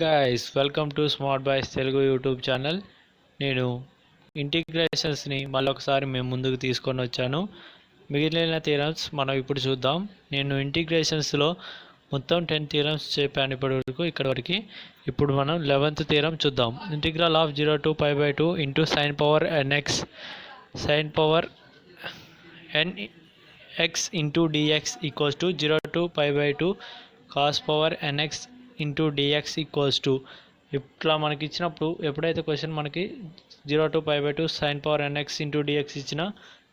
Guys welcome to smart boys Telugu YouTube channel. నేను ఇంటిగ్రేషన్స్ని మళ్ళొకసారి మేము ముందుకు తీసుకొని వచ్చాను. మిగిలిన థీరమ్స్ మనం ఇప్పుడు చూద్దాం. నేను ఇంటిగ్రేషన్స్లో మొత్తం 10 థీరమ్స్ చెప్పాను ఇప్పటివరకు ఇక్కడ వరకు. ఇప్పుడు మనం 11th థీరం చూద్దాం. Integral of 0 to π/2 into sine power nx into dx equals to 0 to π/2 cos power nx into d x equals to. ఇట్లా మనకి ఇచ్చినప్పుడు ఎప్పుడైతే క్వశ్చన్ మనకి 0 to π/2 sine power n x into d x ఇచ్చిన,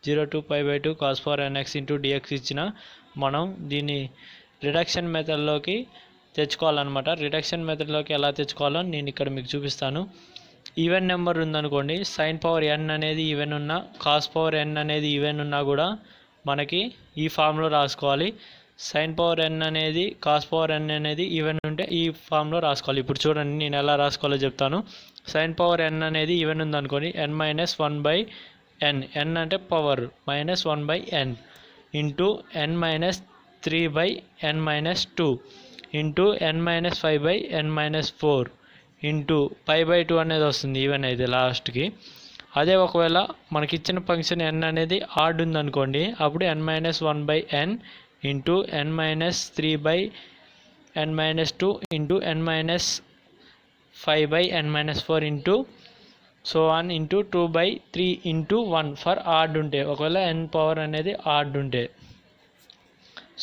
0 to π/2 cos power n x into d x ఇచ్చిన, మనం దీన్ని reduction మెథడ్లోకి తెచ్చుకోవాలన్నమాట. Reduction మెథడ్లోకి ఎలా తెచ్చుకోవాలో నేను ఇక్కడ మీకు చూపిస్తాను. ఈవెన్ నెంబర్ ఉందనుకోండి, సైన్ పవర్ ఎన్ అనేది ఈవెన్ ఉన్నా, కాస్ పవర్ ఎన్ అనేది ఈవెన్ ఉన్నా కూడా మనకి ఈ ఫామ్లో రాసుకోవాలి. సైన్ పవర్ ఎన్ అనేది కాస్ పవర్ ఎన్ అనేది ఈవెన్ ఉంటే ఈ ఫామ్లో రాసుకోవాలి. ఇప్పుడు చూడండి నేను ఎలా రాసుకోవాలో చెప్తాను. సైన్ పవర్ ఎన్ అనేది ఈవెన్ ఉందనుకోండి, n-1/n, n అంటే power -1/n into n-3/n-2 into n-5/n-4 into π/2 అనేది వస్తుంది ఈవెన్ అయితే లాస్ట్కి. అదే ఒకవేళ మనకిచ్చిన ఫంక్షన్ n అనేది ఆడ్ ఉందనుకోండి, అప్పుడు n-1/n into n-3/n-2 into n-5/n-4 into so on into 2/3 into 1 for odd ఉంటే, ఒకవేళ n పవర్ అనేది ఆడ్ ఉంటే.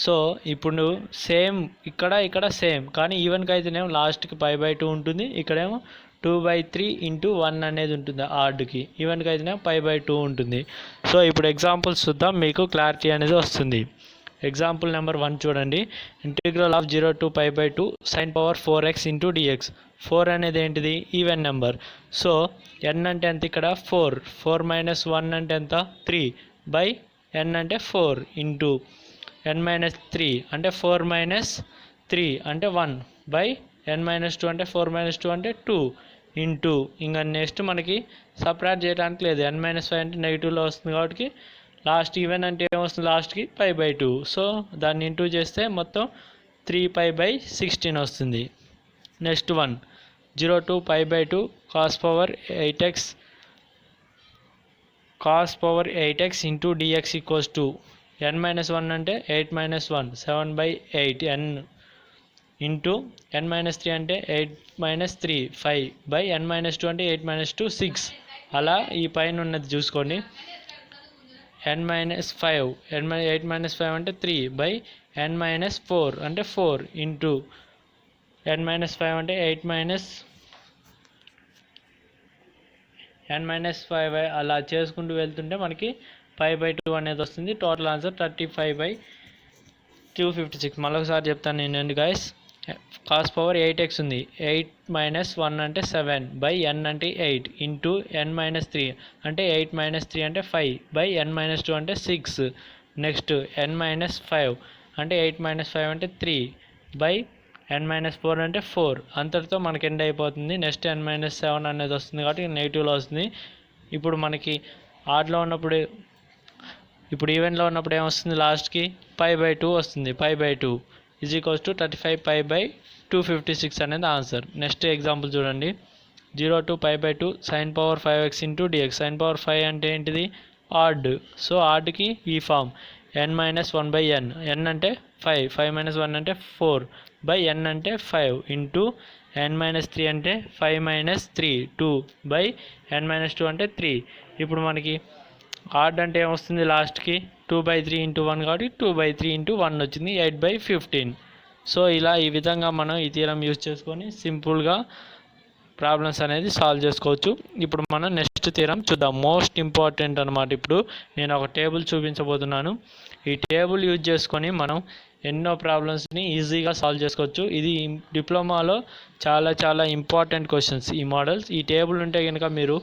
సో ఇప్పుడు సేమ్ ఇక్కడ సేమ్, కానీ ఈవెన్కి అయితేనేమో లాస్ట్కి π/2 ఉంటుంది, ఇక్కడేమో 2/3 ఇంటూ 1 అనేది ఉంటుంది ఆడ్కి. ఈవెన్కి అయితేనేమో π/2 ఉంటుంది. సో ఇప్పుడు ఎగ్జాంపుల్స్ చూద్దాం, మీకు క్లారిటీ అనేది వస్తుంది. ఎగ్జాంపుల్ నెంబర్ 1 చూడండి. Integral of 0 to π/2 sine power 4x into d x. 4 అనేది ఏంటిది? Even number. సో n అంటే ఎంత ఇక్కడ? 4 -1 అంటే ఎంత? 3 బై n అంటే 4 ఇంటూ n-3 అంటే 4 - 3 అంటే 1 బై n-2 అంటే 4 - 2 అంటే 2 ఇంటూ ఇంకా నెక్స్ట్ మనకి సపరేట్ చేయడానికి లేదు, n-5 అంటే నెగిటివ్లో వస్తుంది కాబట్టి లాస్ట్ ఈవెన్ అంటే ఏమొస్తుంది లాస్ట్కి π/2. సో దాన్ని ఇంటూ చేస్తే మొత్తం 3π/16 వస్తుంది. Next 1 0 to π/2 cos power 8x into d x equals to n-1 అంటే 8 - 1 7/8 n ఇంటూ n-3 అంటే 8 - 3 5/n-2 అంటే 8 - 2 6. అలా ఈ పైన ఉన్నది చూసుకోండి, n-5 8 - 5 అంటే 3 n-4 అంటే 4 ఇంటూ n-5 అంటే 8 n-5 అలా చేసుకుంటూ వెళ్తుంటే మనకి π/2 అనేది వస్తుంది. Total answer 35/256. మళ్ళొకసారి చెప్తాను నేను గైస్. కాస్ పవర్ 8x ఉంది, 8 - 1 అంటే 7 n అంటే 8 ఇంటూ n-3 అంటే 8 - 3 అంటే 5 n-2 అంటే 6. నెక్స్ట్ n-5 అంటే 8 - 5 అంటే 3 n-4 అంటే 4. అంతటితో మనకి ఎండ్ అయిపోతుంది. నెక్స్ట్ n-7 అనేది వస్తుంది కాబట్టి నెగిటివ్లో వస్తుంది. ఇప్పుడు మనకి ఆడ్లో ఉన్నప్పుడు, ఇప్పుడు ఈవెన్లో ఉన్నప్పుడు ఏమొస్తుంది లాస్ట్కి? π/2 వస్తుంది. π/2 ఈజ్ ఈక్వల్స్ టు 35/256 అనేది ఆన్సర్. నెక్స్ట్ ఎగ్జాంపుల్ చూడండి. 0 to π/2 sine power 5x into d x. Sine power 5 అంటే ఏంటిది? ఆడ్. సో ఆడ్కి ఈ ఫామ్ n-1/n, n అంటే 5 1 అంటే 4 n అంటే 5 ఇంటూ n-3 అంటే 5 - 3 2 n-2 అంటే 3. ఇప్పుడు మనకి ఆడ్ అంటే ఏమొస్తుంది లాస్ట్కి? 2/3 ఇంటూ 1 కాబట్టి 2/3 ఇంటూ 1 వచ్చింది, 8/15. సో ఇలా ఈ విధంగా మనం ఈ థీరం యూజ్ చేసుకొని సింపుల్గా ప్రాబ్లమ్స్ అనేది సాల్వ్ చేసుకోవచ్చు. ఇప్పుడు మనం నెక్స్ట్ థీరం చూద్దాం. మోస్ట్ ఇంపార్టెంట్ అనమాట. ఇప్పుడు నేను ఒక టేబుల్ చూపించబోతున్నాను. ఈ టేబుల్ యూజ్ చేసుకొని మనం ఎన్నో ప్రాబ్లమ్స్ని ఈజీగా సాల్వ్ చేసుకోవచ్చు. ఇది డిప్లొమాలో చాలా ఇంపార్టెంట్ క్వశ్చన్స్ ఈ మోడల్స్. ఈ టేబుల్ ఉంటే కనుక మీరు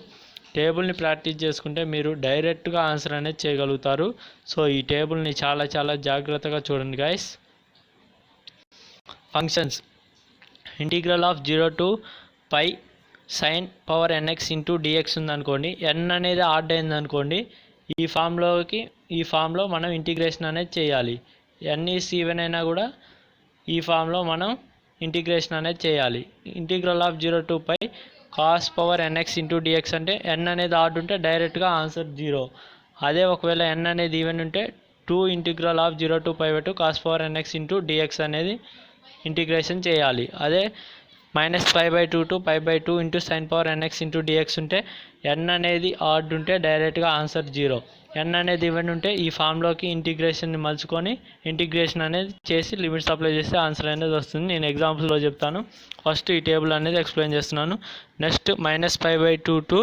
టేబుల్ని ప్రాక్టీస్ చేసుకుంటే మీరు డైరెక్ట్గా ఆన్సర్ అనేది చేయగలుగుతారు. సో ఈ టేబుల్ని చాలా జాగ్రత్తగా చూడండి guys. Functions. Integral of 0 to π sine power nx into d x ఉందనుకోండి, n అనేది ఆడ్ అయిందనుకోండి, ఈ ఫామ్లో మనం ఇంటిగ్రేషన్ అనేది చేయాలి. n ఈస్ ఈవెన్ అయినా కూడా ఈ ఫామ్లో మనం ఇంటిగ్రేషన్ అనేది చేయాలి. Integral of 0 to π cos power nx into dx అంటే n అనేది ఆడ్ ఉంటే డైరెక్ట్గా ఆన్సర్ 0. అదే ఒకవేళ n అనేది ఈవెన్ ఉంటే 2 integral of 0 to π/2 cos power nx into d x అనేది ఇంటిగ్రేషన్ చేయాలి. అదే -π/2 to π/2 into sine power nx into d x ఉంటే n అనేది ఆడ్ ఉంటే డైరెక్ట్గా ఆన్సర్ 0. n అనేది ఈవెన్ ఉంటే ఈ ఫామ్లోకి ఇంటిగ్రేషన్ని మలుచుకొని ఇంటిగ్రేషన్ అనేది చేసి లిమిట్స్ అప్లై చేస్తే ఆన్సర్ అనేది వస్తుంది. నేను ఎగ్జాంపుల్లో చెప్తాను. ఫస్ట్ ఈ టేబుల్ అనేది ఎక్స్ప్లెయిన్ చేస్తున్నాను. Next -π/2 to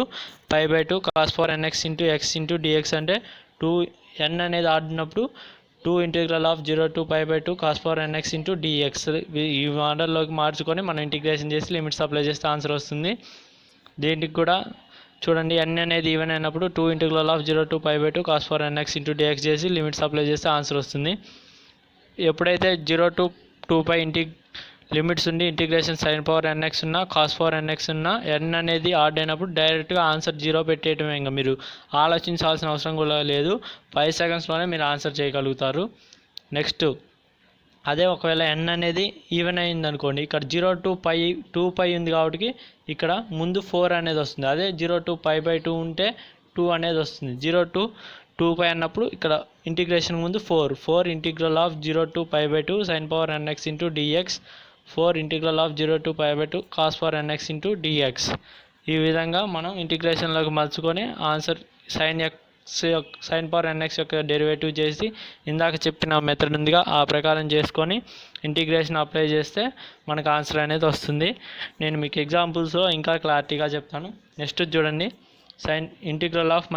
π/2 cos power nx into x into dx అంటే 2n అనేది ఆడ్ ఉన్నప్పుడు 2 integral of 0 to π/2 cos power nx into d x ఈ మోడల్లోకి మార్చుకొని మనం ఇంటిగ్రేషన్ చేసి లిమిట్స్ అప్లై చేస్తే ఆన్సర్ వస్తుంది. దీనికి కూడా చూడండి, n అనేది ఈవెన్ అయినప్పుడు 2 integral of 0 to π/2 cos power nx into dx చేసి లిమిట్స్ అప్లై చేస్తే ఆన్సర్ వస్తుంది. ఎప్పుడైతే 0 to 2π లిమిట్స్ ఉండి ఇంటిగ్రేషన్ సైన్ పవర్ nx ఉన్నా కాస్ పవర్ nx ఉన్నా n అనేది ఆడ్ అయినప్పుడు డైరెక్ట్గా ఆన్సర్ 0 పెట్టేయటమే. ఇంకా మీరు ఆలోచించాల్సిన అవసరం కూడా లేదు. 5 సెకండ్స్లోనే మీరు ఆన్సర్ చేయగలుగుతారు. నెక్స్ట్ అదే ఒకవేళ n అనేది ఈవెన్ అయింది అనుకోండి, ఇక్కడ 0 to π 2π ఉంది కాబట్టి ఇక్కడ ముందు 4 అనేది వస్తుంది. అదే 0 to π/2 ఉంటే 2 అనేది వస్తుంది. 0 to 2π అన్నప్పుడు ఇక్కడ ఇంటిగ్రేషన్ ముందు 4 integral of 0 to π/2 sine power nx into d x 4 integral of 0 to π/2 cos power nx into d x. ఈ విధంగా మనం ఇంటిగ్రేషన్లోకి మలుచుకొని ఆన్సర్ సైన్ పవర్ nx యొక్క డెరివేటివ్ చేసి ఇందాక చెప్పిన మెథడ్ ఉందిగా ఆ ప్రకారం చేసుకొని ఇంటిగ్రేషన్ అప్లై చేస్తే మనకు ఆన్సర్ అనేది వస్తుంది. నేను మీకు ఎగ్జాంపుల్స్లో ఇంకా క్లారిటీగా చెప్తాను. నెక్స్ట్ చూడండి, integral of -π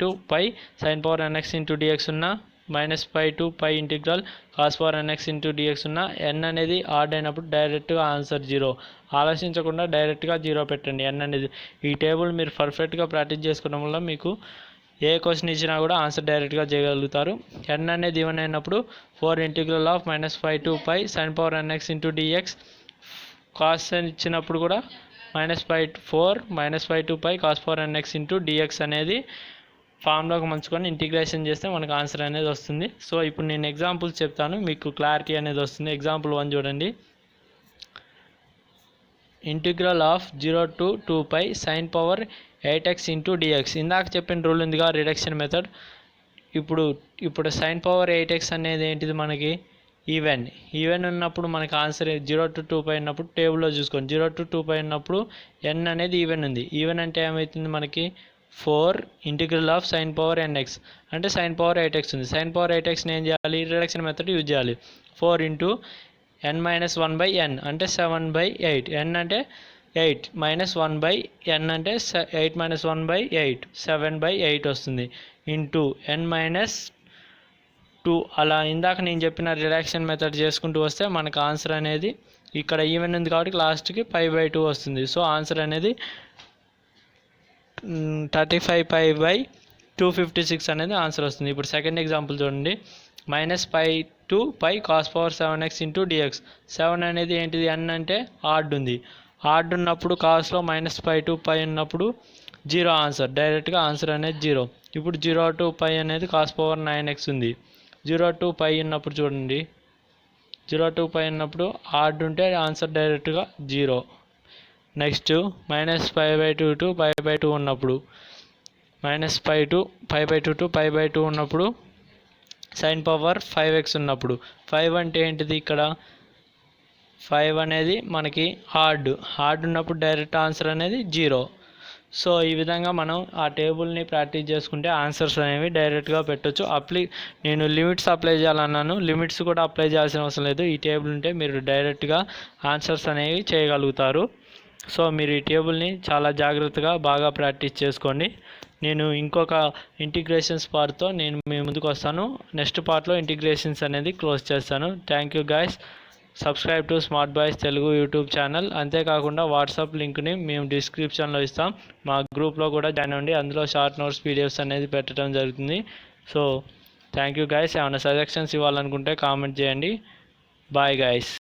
to π sine power nx into d x ఉన్న -π to π integral cos power nx into d x ఉన్న n అనేది ఆడ్ అయినప్పుడు డైరెక్ట్గా ఆన్సర్ 0. ఆలోచించకుండా డైరెక్ట్గా 0 పెట్టండి. n అనేది ఈ టేబుల్ మీరు పర్ఫెక్ట్గా ప్రాక్టీస్ చేసుకోవడం వల్ల మీకు ఏ క్వశ్చన్ ఇచ్చినా కూడా ఆన్సర్ డైరెక్ట్గా చేయగలుగుతారు. n అనేది ఈవెన్ అయినప్పుడు 4 integral of -π to π sine power nx into d x cos ఇచ్చినప్పుడు కూడా -π to π cos power nx into d x అనేది ఫామ్లోకి మంచుకొని ఇంటిగ్రేషన్ చేస్తే మనకు ఆన్సర్ అనేది వస్తుంది. సో ఇప్పుడు నేను ఎగ్జాంపుల్స్ చెప్తాను, మీకు క్లారిటీ అనేది వస్తుంది. ఎగ్జాంపుల్ 1 చూడండి, integral of 0 to 2π sine power 8x into d x. ఇందాక చెప్పిన రూల్ ఉందిగా రిడక్షన్ మెథడ్. ఇప్పుడు సైన్ పవర్ 8x అనేది ఏంటిది, మనకి ఈవెన్ ఉన్నప్పుడు మనకి ఆన్సర్ 0 to 2π ఉన్నప్పుడు టేబుల్లో చూసుకోండి. 0 to 2π ఉన్నప్పుడు n అనేది ఈవెన్ ఉంది. ఈవెన్ అంటే ఏమవుతుంది, మనకి 4 integral of sign power nx అంటే సైన్ పవర్ 8x ఉంది. సైన్ పవర్ 8xని ఏం చేయాలి, రిడక్షన్ మెథడ్ యూజ్ చేయాలి. 4 ఇంటూ n - 1/n అంటే 7/8. n అంటే 8 -1/n అంటే 8 - 1/8 7/8 వస్తుంది. ఇంటూ n - 2 అలా ఇందాక నేను చెప్పిన రిడక్షన్ మెథడ్ చేసుకుంటూ వస్తే మనకు ఆన్సర్ అనేది ఇక్కడ ఈవెన్ ఉంది కాబట్టి లాస్ట్కి π/2 వస్తుంది. సో ఆన్సర్ అనేది 35π/256 అనేది ఆన్సర్ వస్తుంది. ఇప్పుడు సెకండ్ ఎగ్జాంపుల్ చూడండి, -π to π cos power 7x into dx. 7 అనేది ఏంటిది, n అంటే ఆడ్ ఉంది. ఆడ్ ఉన్నప్పుడు కాస్లో -π to π ఉన్నప్పుడు 0 ఆన్సర్, డైరెక్ట్గా ఆన్సర్ అనేది 0. ఇప్పుడు 0 to π అనేది కాస్ పవర్ 9x ఉంది. 0 to π ఉన్నప్పుడు చూడండి, 0 to π ఉన్నప్పుడు ఆడ్ ఉంటే ఆన్సర్ డైరెక్ట్గా 0. నెక్స్ట్ -π/2 to π/2 ఉన్నప్పుడు -π/2 to π/2 ఉన్నప్పుడు సైన్ పవర్ 5x ఉన్నప్పుడు 5 అంటే ఏంటిది, ఇక్కడ 5 అనేది మనకి హార్డ్ ఉన్నప్పుడు డైరెక్ట్ ఆన్సర్ అనేది 0. సో ఈ విధంగా మనం ఆ టేబుల్ని ప్రాక్టీస్ చేసుకుంటే ఆన్సర్స్ అనేవి డైరెక్ట్గా పెట్టవచ్చు. నేను లిమిట్స్ అప్లై చేయాలన్నాను, లిమిట్స్ కూడా అప్లై చేయాల్సిన అవసరం లేదు. ఈ టేబుల్ ఉంటే మీరు డైరెక్ట్గా ఆన్సర్స్ అనేవి చేయగలుగుతారు. సో మీరు ఈ టేబుల్ని చాలా జాగ్రత్తగా బాగా ప్రాక్టీస్ చేసుకోండి. నేను ఇంకొక ఇంటిగ్రేషన్స్ పార్ట్తో నేను మీ ముందుకు వస్తాను. నెక్స్ట్ పార్ట్లో ఇంటిగ్రేషన్స్ అనేది క్లోజ్ చేస్తాను. Thank you guys. Subscribe to smart boys Telugu YouTube channel. అంతేకాకుండా వాట్సాప్ లింక్ని మేము డిస్క్రిప్షన్లో ఇస్తాం. మా గ్రూప్లో కూడా జాయిన్ అవ్వండి. అందులో షార్ట్ నోట్స్ పీడిఎఫ్స్ అనేది పెట్టడం జరుగుతుంది. So thank you guys. ఏమైనా సజెషన్స్ ఇవ్వాలనుకుంటే కామెంట్ చేయండి. Bye guys.